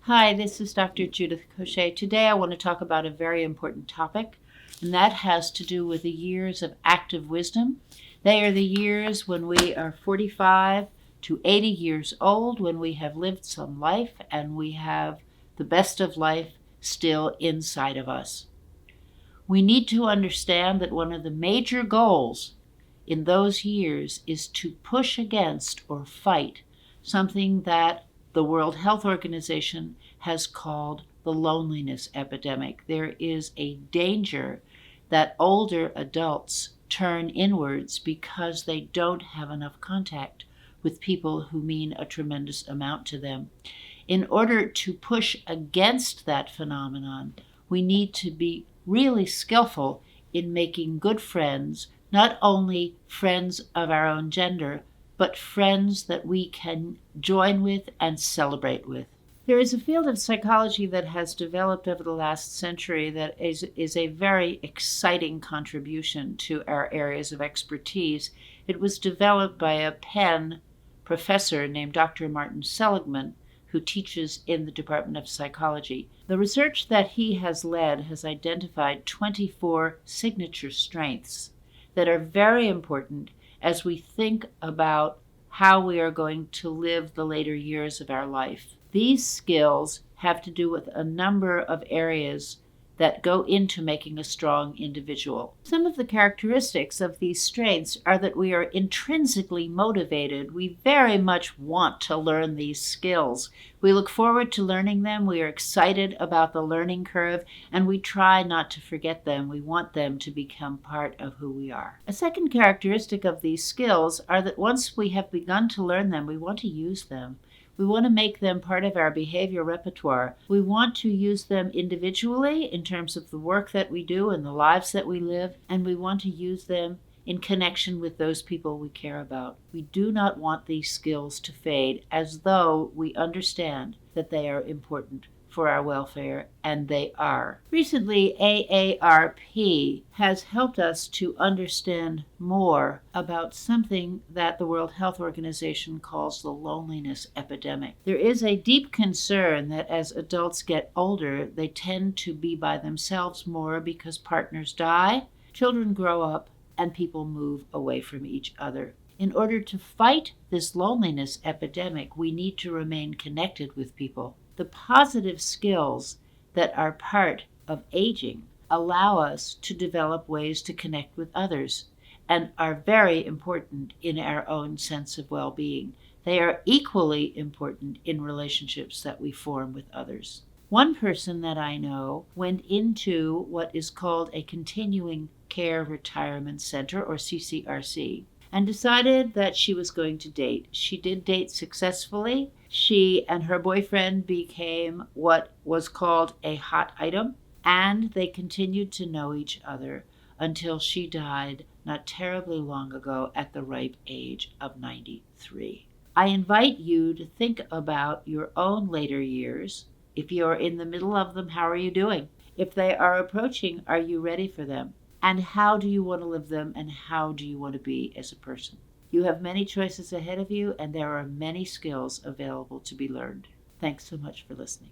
Hi, this is Dr. Judith Coche. Today I want to talk about a very important topic, and that has to do with the years of active wisdom. They are the years when we are 45 to 80 years old, when we have lived some life and we have the best of life still inside of us. We need to understand that one of the major goals in those years is to push against or fight something that the World Health Organization has called the loneliness epidemic. There is a danger that older adults turn inwards because they don't have enough contact with people who mean a tremendous amount to them. In order to push against that phenomenon, we need to be really skillful in making good friends, not only friends of our own gender, but friends that we can join with and celebrate with. There is a field of psychology that has developed over the last century that is a very exciting contribution to our areas of expertise. It was developed by a Penn professor named Dr. Martin Seligman, who teaches in the Department of Psychology. The research that he has led has identified 24 signature strengths that are very important as we think about how we are going to live the later years of our life. These skills have to do with a number of areas that go into making a strong individual. Some of the characteristics of these strengths are that we are intrinsically motivated. We very much want to learn these skills. We look forward to learning them. We are excited about the learning curve, and we try not to forget them. We want them to become part of who we are. A second characteristic of these skills are that once we have begun to learn them, we want to use them. We want to make them part of our behavior repertoire. We want to use them individually in terms of the work that we do and the lives that we live, and we want to use them in connection with those people we care about. We do not want these skills to fade, as though we understand that they are important for our welfare, and they are. Recently, AARP has helped us to understand more about something that the World Health Organization calls the loneliness epidemic. There is a deep concern that as adults get older, they tend to be by themselves more because partners die, children grow up, and people move away from each other. In order to fight this loneliness epidemic, we need to remain connected with people. The positive skills that are part of aging allow us to develop ways to connect with others and are very important in our own sense of well-being. They are equally important in relationships that we form with others. One person that I know went into what is called a continuing care retirement center, or CCRC, and decided that she was going to date. She did date successfully. She and her boyfriend became what was called a hot item, and they continued to know each other until she died not terribly long ago at the ripe age of 93. I invite you to think about your own later years. If you're in the middle of them, how are you doing? If they are approaching, are you ready for them? And how do you want to live them, and how do you want to be as a person? You have many choices ahead of you, and there are many skills available to be learned. Thanks so much for listening.